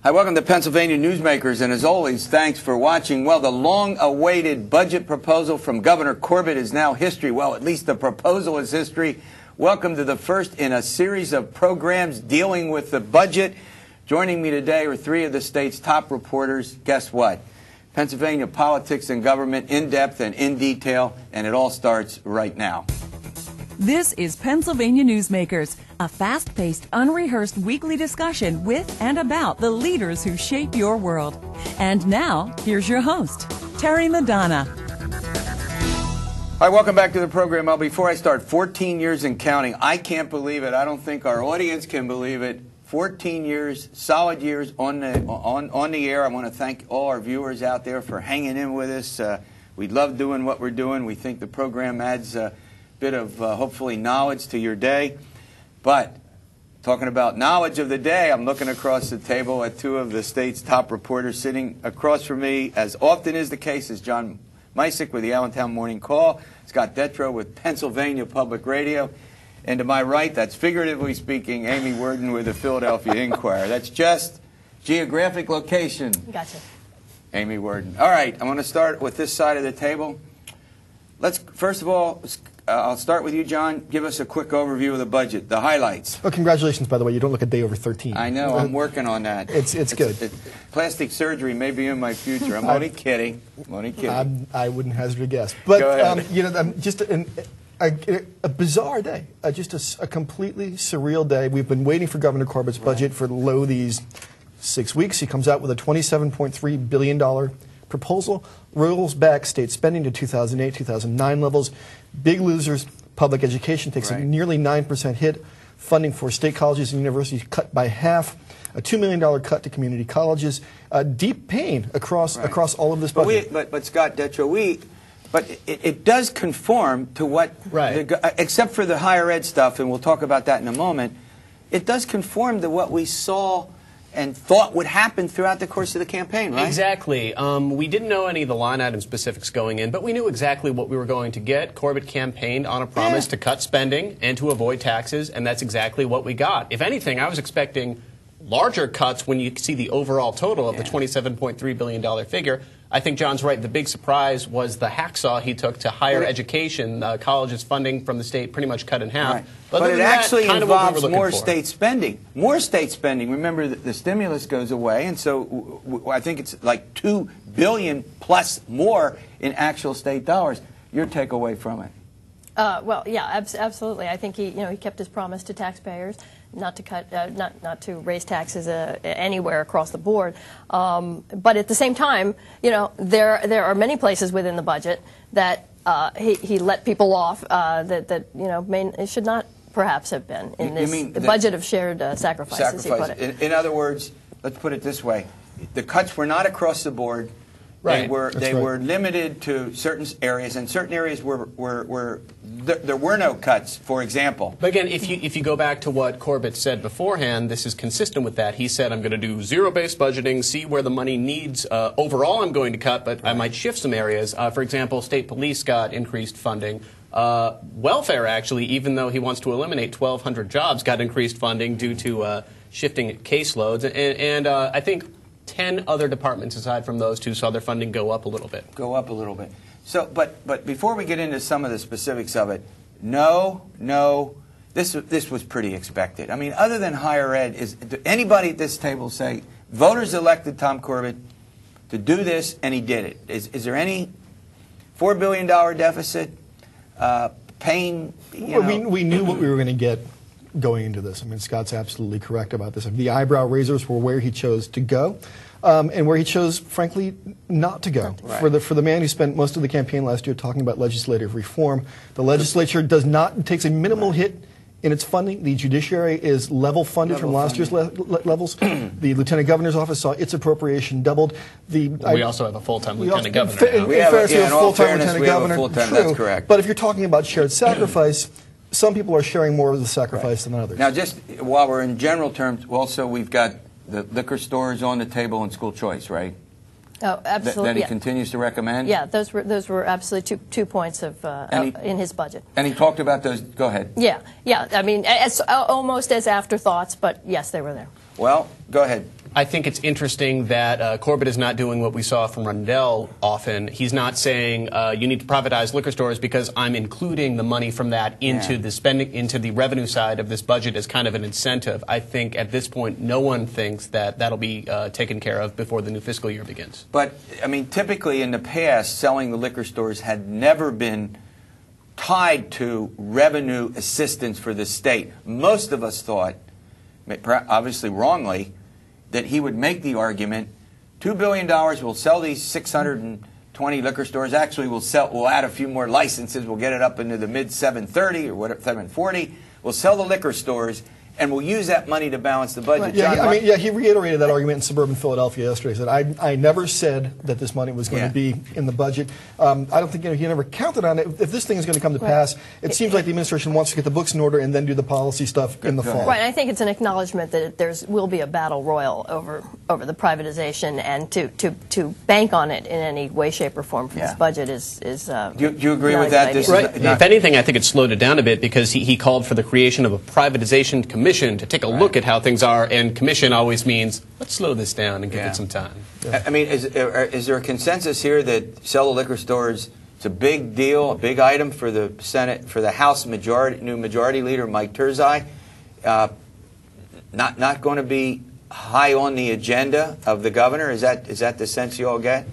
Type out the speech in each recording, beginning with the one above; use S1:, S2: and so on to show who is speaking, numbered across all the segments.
S1: Hi, welcome to Pennsylvania Newsmakers, and as always, thanks for watching. Well, the long-awaited budget proposal from Governor Corbett is now history. Well, at least the proposal is history. Welcome to the first in a series of programs dealing with the budget. Joining me today are three of the state's top reporters. Guess what? Pennsylvania politics and government in depth and in detail, and it all starts right now.
S2: This is Pennsylvania Newsmakers, a fast-paced, unrehearsed weekly discussion with and about the leaders who shape your world. And now, here's your host, Terry Madonna.
S1: Hi, welcome back to the program. Well, before I start, 14 years and counting. I can't believe it. I don't think our audience can believe it. 14 years, solid years on the air. I want to thank all our viewers out there for hanging in with us. We love doing what we're doing. We think the program adds a bit of hopefully knowledge to your day. But talking about knowledge of the day, I'm looking across the table at two of the state's top reporters. Sitting across from me, as often is the case, is John Micek with the Allentown Morning Call, Scott Detrow with Pennsylvania Public Radio, and to my right, that's figuratively speaking, Amy Worden with the Philadelphia Inquirer. That's just geographic location.
S3: Gotcha.
S1: Amy Worden. All right, I want to start with this side of the table. First of all, I'll start with you, John. Give us a quick overview of the budget, the highlights.
S4: Oh, congratulations, by the way. You don't look a day over 13.
S1: I know. I'm working on that.
S4: It's good.
S1: Plastic surgery may be in my future. I'm only kidding. I'm only kidding.
S4: I wouldn't hazard a guess. But,
S1: go ahead.
S4: Just a bizarre day, just a completely surreal day. We've been waiting for Governor Corbett's budget for these 6 weeks. He comes out with a $27.3 billion proposal, rolls back state spending to 2008, 2009 levels. Big losers, public education takes a nearly 9% hit. Funding for state colleges and universities cut by half. A $2 million cut to community colleges. Deep pain across all of this budget.
S1: But Scott Detrow, it does conform to what, except for the higher ed stuff, and we'll talk about that in a moment, it does conform to what we saw and thought would happen throughout the course of the campaign, right?
S5: Exactly. We didn't know any of the line item specifics going in, but we knew exactly what we were going to get. Corbett campaigned on a promise to cut spending and to avoid taxes, and that's exactly what we got. If anything, I was expecting larger cuts when you see the overall total of the $27.3 billion figure. I think John's right. The big surprise was the hacksaw he took to higher education. Colleges funding from the state pretty much cut in half.
S1: Right. But it actually involves more state spending. More state spending. Remember, the stimulus goes away, and so I think it's like $2 billion plus more in actual state dollars. Your takeaway from it?
S3: Well, yeah, absolutely. I think he kept his promise to taxpayers not to cut, not to raise taxes anywhere across the board. But at the same time, there are many places within the budget that he let people off that it should not perhaps have been in this budget of shared sacrifices. He put it.
S1: In other words, let's put it this way: the cuts were not across the board. They were limited to certain areas, and certain areas there were no cuts, for example.
S5: But again, if you go back to what Corbett said beforehand, this is consistent with that. He said, I'm going to do zero-based budgeting, see where the money needs. Overall, I'm going to cut, but I might shift some areas. For example, state police got increased funding. Welfare, actually, even though he wants to eliminate 1,200 jobs, got increased funding due to shifting caseloads. And I think 10 other departments aside from those two saw their funding go up a little bit.
S1: So, but before we get into some of the specifics of it, this was pretty expected. I mean, other than higher ed, did anybody at this table say voters elected Tom Corbett to do this and he did it? Is there any $4 billion deficit? Pain?
S4: We knew what we were going to get going into this. I mean, Scott's absolutely correct about this. The eyebrow raisers were where he chose to go, and where he chose, frankly, not to go. Right. For the man who spent most of the campaign last year talking about legislative reform, the legislature takes a minimal hit in its funding. The judiciary is level funded from last year's levels. The lieutenant governor's office saw its appropriation doubled.
S5: We also have a full-time lieutenant governor.
S4: In fairness, we have a full-time lieutenant governor.
S1: True, that's correct.
S4: But if you're talking about shared sacrifice, some people are sharing more of the sacrifice than others.
S1: Now, just while we're in general terms, also we've got the liquor stores on the table and school choice, right?
S3: Oh, absolutely.
S1: That he continues to recommend?
S3: Yeah, those were absolutely two points of in his budget.
S1: And he talked about those. Go ahead.
S3: Yeah. I mean, almost as afterthoughts, but yes, they were there.
S1: Well, go ahead.
S5: I think it's interesting that Corbett is not doing what we saw from Rendell often. He's not saying you need to privatize liquor stores because I'm including the money from that into the spending, into the revenue side of this budget as kind of an incentive. I think at this point no one thinks that that'll be taken care of before the new fiscal year begins.
S1: But, I mean, typically in the past, selling the liquor stores had never been tied to revenue assistance for the state. Most of us thought, obviously wrongly, that he would make the argument, $2 billion, we'll sell these 620 liquor stores. Actually, we'll add a few more licenses. We'll get it up into the mid 730 or whatever, 740. We'll sell the liquor stores, and we'll use that money to balance the budget.
S4: Right. Yeah, he reiterated that argument in suburban Philadelphia yesterday. He said, I never said that this money was going to be in the budget. I don't think he never counted on it. If this thing is going to come to pass, it seems like the administration wants to get the books in order and then do the policy stuff in the fall.
S3: Right, and I think it's an acknowledgement that will be a battle royal over the privatization, and to bank on it in any way, shape, or form for this budget is
S1: do you agree with that?
S5: If anything, I think it slowed it down a bit because he called for the creation of a privatization commission to take a look at how things are, and commission always means let's slow this down and give it some time.
S1: I mean, is there a consensus here that sell the liquor stores, it's a big deal, a big item for the Senate, for the House new majority leader Mike Turzai, not going to be high on the agenda of the governor? Is that the sense you all get?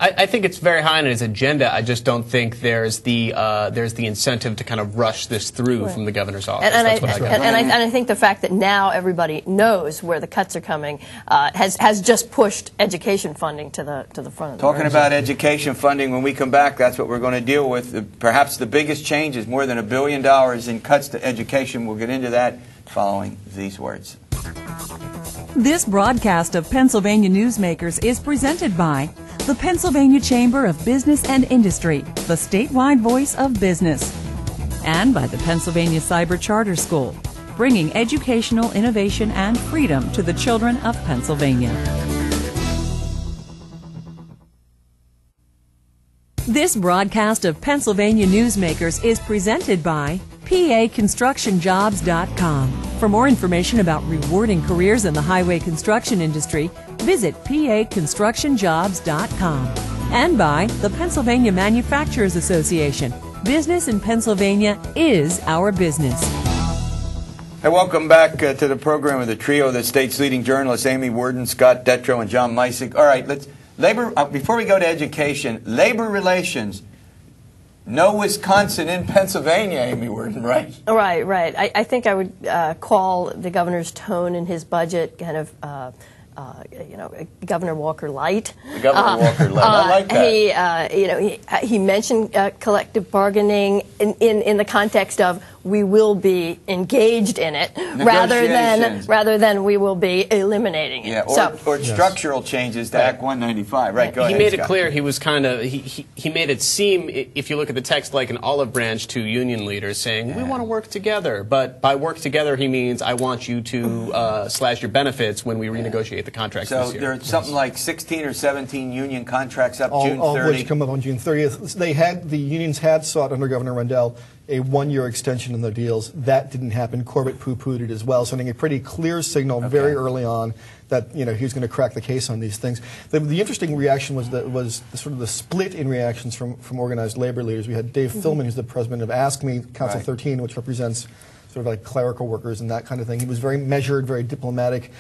S5: I think it's very high on his agenda. I just don't think there's the incentive to kind of rush this through from the governor's office.
S3: And I think the fact that now everybody knows where the cuts are coming has just pushed education funding to the front of the
S1: Talking about education funding, when we come back, that's what we're going to deal with. Perhaps the biggest change is more than $1 billion in cuts to education. We'll get into that following these words.
S2: This broadcast of Pennsylvania Newsmakers is presented by the Pennsylvania Chamber of Business and Industry, the statewide voice of business, and by the Pennsylvania Cyber Charter School, bringing educational innovation and freedom to the children of Pennsylvania. This broadcast of Pennsylvania Newsmakers is presented by PAConstructionJobs.com. For more information about rewarding careers in the highway construction industry, visit PAConstructionJobs.com. And by the Pennsylvania Manufacturers Association. Business in Pennsylvania is our business.
S1: Hey, welcome back to the program with the trio of the state's leading journalists, Amy Worden, Scott Detrow, and John Micek. All right, before we go to education, labor relations. No Wisconsin in Pennsylvania, Amy Worden, right?
S3: Right. I think I would call the governor's tone in his budget kind of, Governor Walker Light.
S1: Governor Walker Light. I like that.
S3: He mentioned collective bargaining in the context of we will be engaged in it rather than we will be eliminating it.
S1: Yeah, or structural changes to Act 195. Right, go ahead.
S5: He made it clear he was kind of, he made it seem, if you look at the text, like an olive branch to union leaders saying, we want to work together. But by work together, he means I want you to slash your benefits when we renegotiate the contracts this year.
S1: So there's something like 16 or 17 union contracts up June 30th.
S4: All of which come up on June 30th. The unions had sought under Governor Rendell a one-year extension in their deals. That didn't happen. Corbett poo-pooed it as well, sending a pretty clear signal very early on that he was going to crack the case on these things. The interesting reaction was sort of the split in reactions from organized labor leaders. We had Dave Philman, who's the president of Ask Me, Council 13, which represents sort of like clerical workers and that kind of thing. He was very measured, very diplomatic.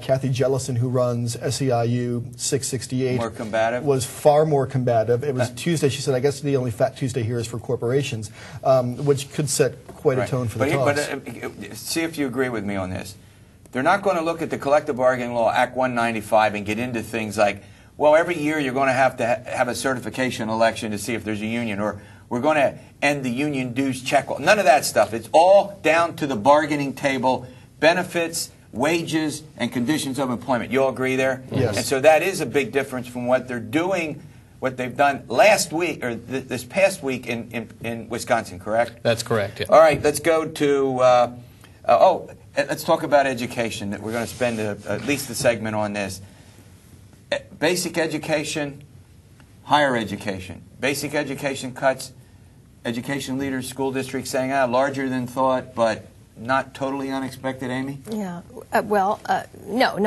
S4: Kathy Jellison, who runs SEIU 668,
S1: more combative,
S4: was far more combative. It was Tuesday. She said, I guess the only Fat Tuesday here is for corporations, which could set quite a tone for the talks.
S1: But see if you agree with me on this. They're not going to look at the collective bargaining law, Act 195, and get into things like, well, every year you're going to have a certification election to see if there's a union, or we're going to end the union dues check. None of that stuff. It's all down to the bargaining table, benefits, wages, and conditions of employment. You all agree there?
S4: Yes.
S1: And so that is a big difference from what they're doing, what they've done last week, or this past week in Wisconsin, correct?
S5: That's correct, yeah.
S1: All right, let's go to, let's talk about education. We're going to spend at least a segment on this. Basic education, higher education. Basic education cuts, education leaders, school districts saying, larger than thought, but not totally unexpected, Amy?
S3: Yeah. No.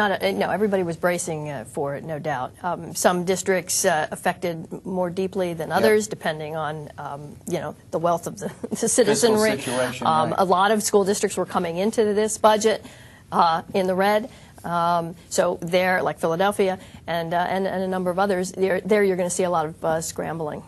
S3: Everybody was bracing for it, no doubt. Some districts affected more deeply than others, depending on the wealth of the citizenry.
S1: Situation, right.
S3: A lot of school districts were coming into this budget in the red. So there, like Philadelphia and a number of others, there you're going to see a lot of scrambling.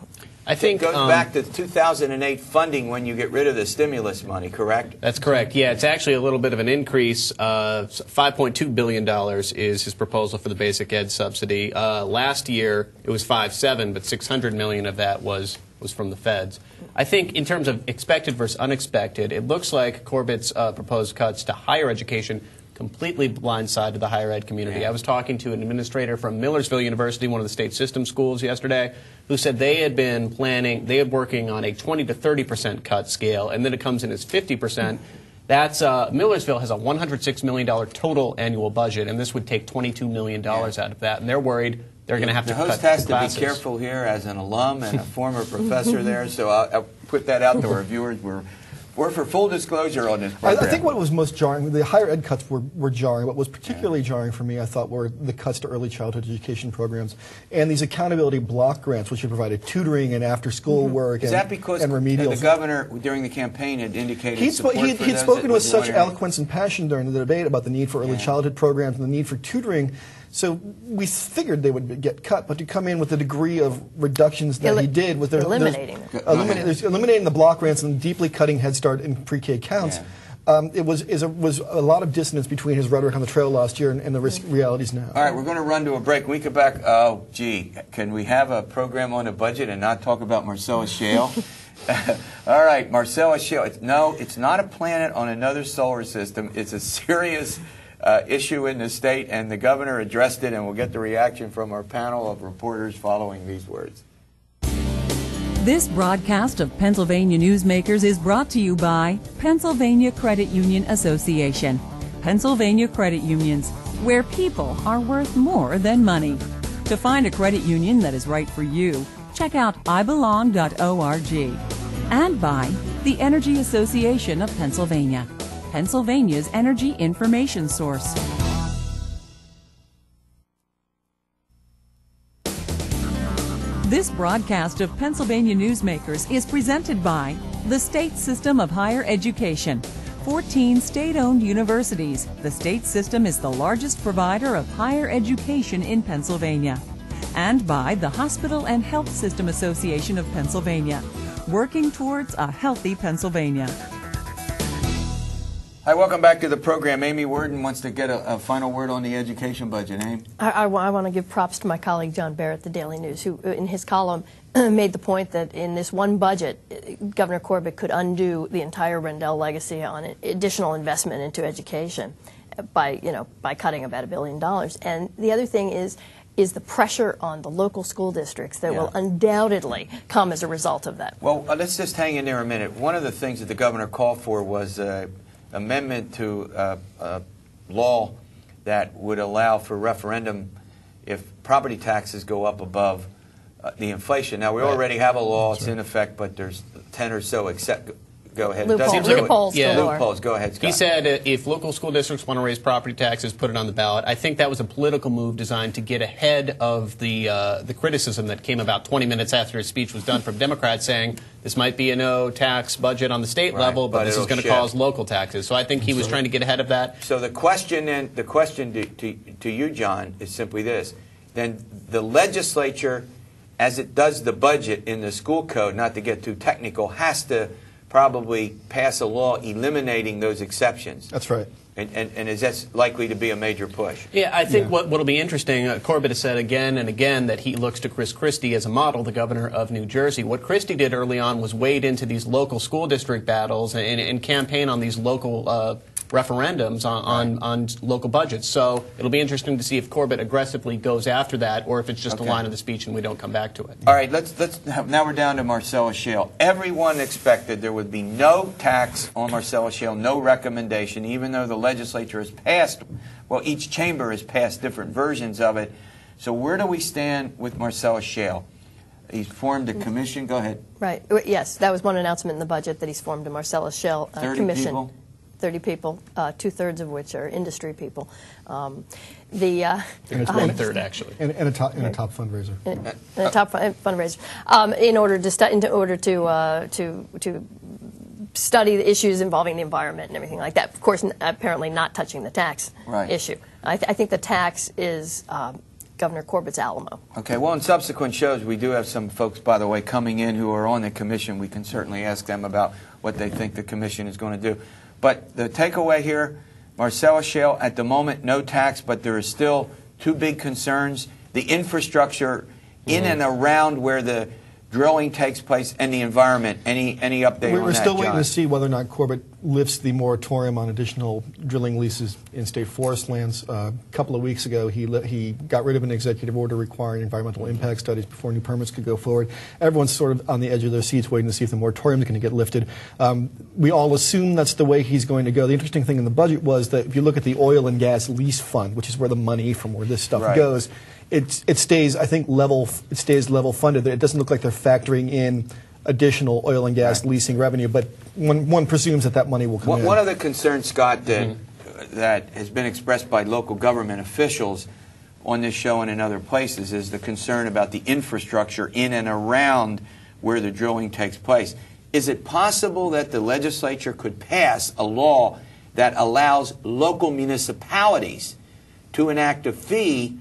S1: I think it goes back to 2008 funding when you get rid of the stimulus money, correct?
S5: That's correct. Yeah, it's actually a little bit of an increase. $5.2 billion is his proposal for the basic ed subsidy. Last year it was $5.7, but $600 million of that was from the feds. I think in terms of expected versus unexpected, it looks like Corbett's proposed cuts to higher education completely blindsided the higher ed community. I was talking to an administrator from Millersville University, one of the state system schools, yesterday, who said they had been working on a 20 to 30% cut scale, and then it comes in as 50%. That's Millersville has a $106 million total annual budget, and this would take $22 million out of that, and they're worried they're going to have to cut classes.
S1: The host has to be careful here as an alum and a former professor there, so I'll put that out to our viewers. We're for full disclosure on this program.
S4: I think what was most jarring, the higher ed cuts were jarring. What was particularly jarring for me, I thought, were the cuts to early childhood education programs and these accountability block grants, which had provided tutoring and after-school work and remedials.
S1: Is that because the governor, during the campaign, had indicated
S4: he'd spoken with such
S1: area?
S4: eloquence and passion during the debate about the need for early childhood programs and the need for tutoring? So we figured they would get cut, but to come in with the degree of reductions that he did, with
S3: eliminating
S4: the block grants and deeply cutting Head Start and pre-K counts, it was a lot of dissonance between his rhetoric on the trail last year and the realities now.
S1: All right, we're going to run to a break. When we come back, oh, gee, can we have a program on the budget and not talk about Marcellus Shale? All right, Marcellus Shale. It's not a planet on another solar system. It's a serious issue in the state, and the governor addressed it, and we'll get the reaction from our panel of reporters following these words.
S2: This broadcast of Pennsylvania Newsmakers is brought to you by Pennsylvania Credit Union Association. Pennsylvania Credit Unions, where people are worth more than money. To find a credit union that is right for you, check out ibelong.org. And by the Energy Association of Pennsylvania, Pennsylvania's energy information source. This broadcast of Pennsylvania Newsmakers is presented by the State System of Higher Education. 14 state-owned universities. The state system is the largest provider of higher education in Pennsylvania. And by the Hospital and Health System Association of Pennsylvania, working towards a healthy Pennsylvania.
S1: Hi, welcome back to the program. Amy Worden wants to get a final word on the education budget. Amy?
S3: I want to give props to my colleague John Barrett, the Daily News, who in his column made the point that in this one budget, Governor Corbett could undo the entire Rendell legacy on additional investment into education by cutting about $1 billion. And the other thing is the pressure on the local school districts that will undoubtedly come as a result of that.
S1: Well, let's just hang in there a minute. One of the things that the governor called for was amendment to a law that would allow for referendum if property taxes go up above the inflation. Now, we already have a law. It's in effect, but there's 10 or so except. Go ahead.
S3: Loopholes.
S1: Loopholes. Go ahead, Scott.
S5: He said if local school districts want to raise property taxes, put it on the ballot. I think that was a political move designed to get ahead of the criticism that came about 20 minutes after his speech was done from Democrats saying this might be a no-tax budget on the state level, but this is going to cause local taxes. So I think he was trying to get ahead of that.
S1: So the question to you, John, is simply this. Then the legislature, as it does the budget in the school code, not to get too technical, has to probably pass a law eliminating those exceptions.
S4: That's right.
S1: And is that likely to be a major push?
S5: Yeah, I think what'll be interesting, Corbett has said again and again that he looks to Chris Christie as a model, the governor of New Jersey. What Christie did early on was wade into these local school district battles and campaign on these local referendums on local budgets. So it'll be interesting to see if Corbett aggressively goes after that or if it's just a line of the speech and we don't come back to it.
S1: All right, now we're down to Marcellus Shale. Everyone expected there would be no tax on Marcellus Shale, no recommendation, even though the legislature has passed, well, each chamber has passed different versions of it. So where do we stand with Marcellus Shale? He's formed a commission. Go ahead.
S3: Right. Yes, that was one announcement in the budget that he's formed a Marcellus Shale
S1: 30
S3: commission.
S1: People?
S3: 30 people, 2/3 of which are industry people.
S5: And it's 1/3 actually.
S4: And a top fundraiser.
S3: And a top fundraiser. In order to study the issues involving the environment and everything like that. Of course, apparently not touching the tax issue. I think the tax is Governor Corbett's Alamo.
S1: Okay, well, in subsequent shows, we do have some folks, by the way, coming in who are on the commission. We can certainly ask them about what they think the commission is going to do. But the takeaway here, Marcellus Shale, at the moment, no tax, but there is still two big concerns. The infrastructure in and around where the drilling takes place and the environment. Any update on that,
S4: We're still
S1: John?
S4: waiting to see whether or not Corbett lifts the moratorium on additional drilling leases in state forest lands. A couple of weeks ago, he got rid of an executive order requiring environmental impact studies before new permits could go forward. Everyone's sort of on the edge of their seats waiting to see if the moratorium is going to get lifted. We all assume that's the way he's going to go. The interesting thing in the budget was that if you look at the Oil and Gas Lease Fund, which is where the money from where this stuff goes, it stays, I think, level funded. It doesn't look like they're factoring in additional oil and gas leasing revenue, but one presumes that money will come in.
S1: One of the concerns, Scott, that has been expressed by local government officials on this show and in other places is the concern about the infrastructure in and around where the drilling takes place. Is it possible that the legislature could pass a law that allows local municipalities to enact a fee?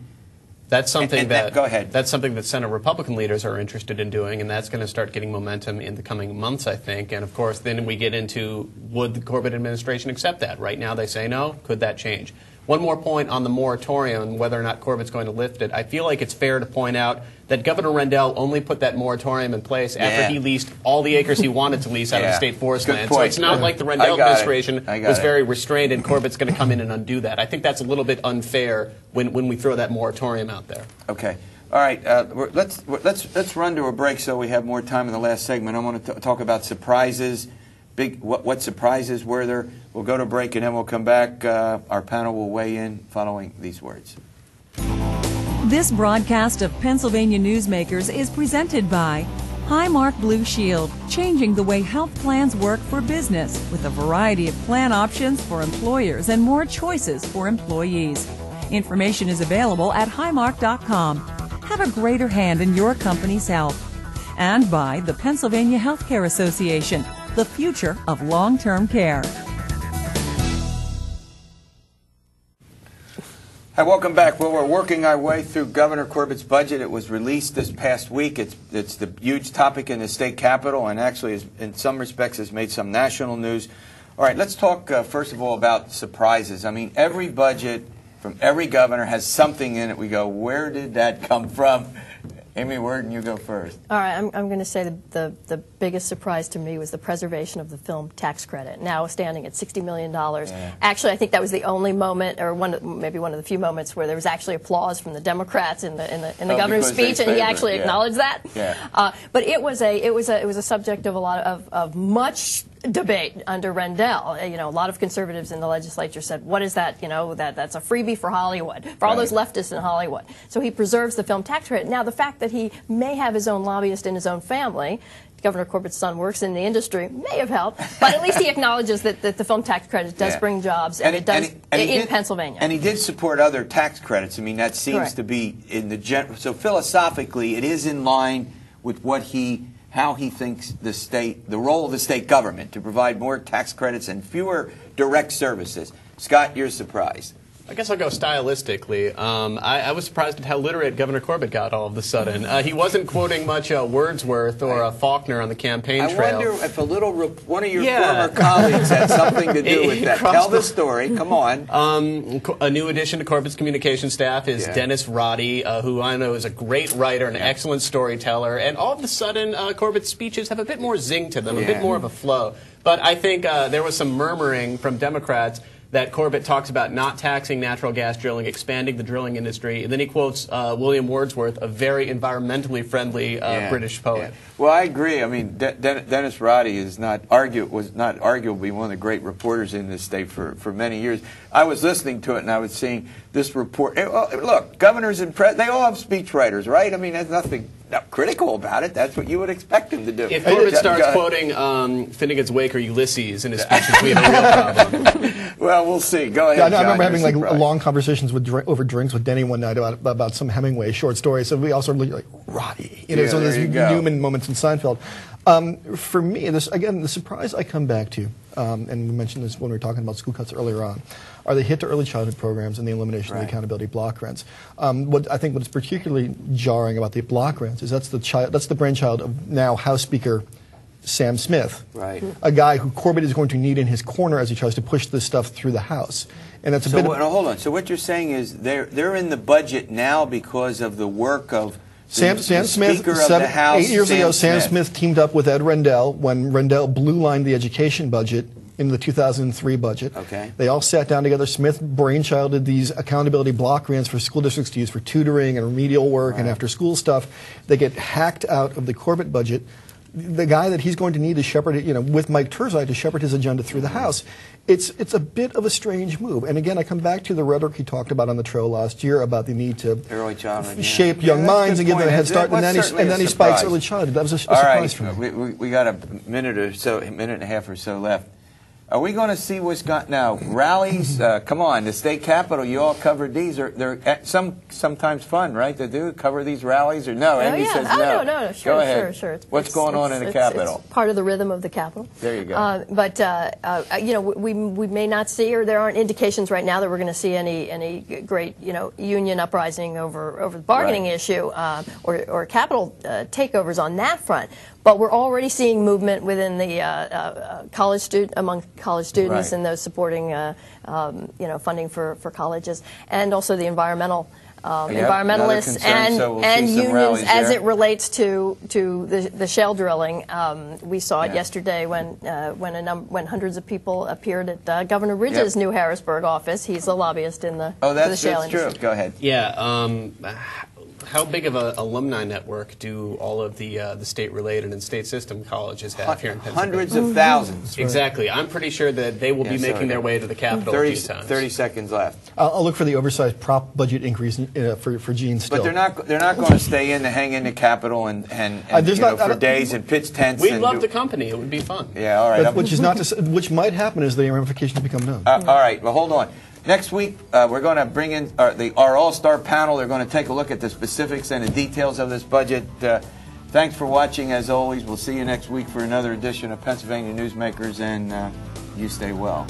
S5: That's something
S1: go ahead.
S5: That's something that Senate Republican leaders are interested in doing, and that's going to start getting momentum in the coming months, I think. And of course, then we get into, would the Corbett administration accept that? Right now, they say no. Could that change? One more point on the moratorium, whether or not Corbett's going to lift it. I feel like it's fair to point out that Governor Rendell only put that moratorium in place after he leased all the acres he wanted to lease out of the state forest land. So it's not like the Rendell administration was very restrained and Corbett's going to come in and undo that. I think that's a little bit unfair when we throw that moratorium out there.
S1: Okay. All right. Let's run to a break so we have more time in the last segment. I want to talk about surprises. What surprises were there? We'll go to break and then we'll come back. Our panel will weigh in following these words.
S2: This broadcast of Pennsylvania Newsmakers is presented by Highmark Blue Shield, changing the way health plans work for business with a variety of plan options for employers and more choices for employees. Information is available at highmark.com. Have a greater hand in your company's health. And by the Pennsylvania Healthcare Association, the future of long-term care.
S1: Hi, welcome back. Well, we're working our way through Governor Corbett's budget. It was released this past week. It's the huge topic in the state capitol and actually, in some respects, has made some national news. All right, let's talk first of all about surprises. I mean, every budget from every governor has something in it. We go, where did that come from? Amy Worden, you go first.
S3: All right, I'm going to say the biggest surprise to me was the preservation of the film tax credit, now standing at $60 million. Yeah. Actually, I think that was the only moment, or maybe one of the few moments, where there was actually applause from the Democrats in the governor's speech, and he actually acknowledged that.
S1: Yeah.
S3: But it was a subject of a lot of much debate under Rendell. A lot of conservatives in the legislature said, "What is that? That's a freebie for Hollywood, for all those leftists in Hollywood." So he preserves the film tax credit. Now, the fact that he may have his own lobbyist in his own family, Governor Corbett's son works in the industry, may have helped, but at least he acknowledges that the film tax credit does bring jobs, and it does in Pennsylvania.
S1: And he did support other tax credits. I mean, that seems to be in the so philosophically, it is in line with how he thinks the role of the state government to provide more tax credits and fewer direct services. Scott, you're surprised.
S5: I guess I'll go stylistically. I was surprised at how literate Governor Corbett got all of a sudden. He wasn't quoting much Wordsworth or Faulkner on the campaign trail.
S1: I wonder if one of your former colleagues had something to do with that. Tell the story. Come on.
S5: A new addition to Corbett's communication staff is Dennis Roddy, who I know is a great writer and an excellent storyteller. And all of a sudden, Corbett's speeches have a bit more zing to them, a bit more of a flow. But I think there was some murmuring from Democrats that Corbett talks about not taxing natural gas drilling, expanding the drilling industry, and then he quotes William Wordsworth, a very environmentally friendly British poet.
S1: Yeah. Well, I agree. I mean, Dennis Roddy was not arguably one of the great reporters in this state for many years. I was listening to it and I was seeing this report. Look, governors and they all have speechwriters, right? I mean, there's nothing critical about it. That's what you would expect him to do.
S5: If Corbett starts quoting Finnegan's Wake or Ulysses in his speeches, we have a real problem.
S1: Well, we'll see. Go ahead.
S4: Yeah, I remember having long conversations over drinks with Denny one night about some Hemingway short story. So we also like Roddy, some of those Newman moments in Seinfeld. For me, the surprise I come back to, and we mentioned this when we were talking about school cuts earlier on, are the hit to early childhood programs and the elimination of the accountability block grants. What is particularly jarring about the block grants is that's the brainchild of now House Speaker Sam Smith, a guy who Corbett is going to need in his corner as he tries to push this stuff through the House. And that's
S1: hold on. So what you're saying is they're in the budget now because of the work of
S4: Sam Smith, 8 years ago, Sam Smith teamed up with Ed Rendell when Rendell blue-lined the education budget in the 2003 budget.
S1: Okay.
S4: They all sat down together. Smith brainchilded these accountability block grants for school districts to use for tutoring and remedial work and after-school stuff. They get hacked out of the Corbett budget. The guy that he's going to need to shepherd it, with Mike Turzai to shepherd his agenda through the House. It's a bit of a strange move. And again, I come back to the rhetoric he talked about on the trail last year about the need to shape young minds and give them a head start. And then he spikes early childhood. That was a surprise for me.
S1: We got a minute and a half or so left. Are we going to see what's got now? Rallies? Come on, the state capitol. You all covered these. They're sometimes fun, right? To do cover these rallies or no? Andy says no.
S3: No. Sure,
S1: go ahead.
S3: Sure.
S1: What's going on in the capitol?
S3: It's part of the rhythm of the capitol.
S1: There you go.
S3: We may not see, or there aren't indications right now that we're going to see any great union uprising over the bargaining issue or capitol takeovers on that front. But we're already seeing movement within the among college students and those supporting funding for colleges, and also the environmentalists and unions as it relates to the shale drilling. We saw it yesterday when hundreds of people appeared at Governor Ridge's New Harrisburg office. He's a lobbyist in the the shale industry.
S1: True. Go ahead.
S5: Yeah. How big of an alumni network do all of the state-related and state system colleges have here in Pennsylvania?
S1: Hundreds of thousands.
S5: Exactly. I'm pretty sure that they will be making their way to the Capitol a few times.
S1: 30 seconds left.
S4: I'll look for the oversized prop budget increase for Gene still.
S1: But they're not going to stay in to hang in the Capitol and for days and pitch tents.
S5: We'd love the company. It would be fun.
S1: Yeah, all right.
S4: Which might happen as the ramifications become known.
S1: All right. Well, hold on. Next week, we're going to bring in our all-star panel. They're going to take a look at the specifics and the details of this budget. Thanks for watching, as always. We'll see you next week for another edition of Pennsylvania Newsmakers, and you stay well.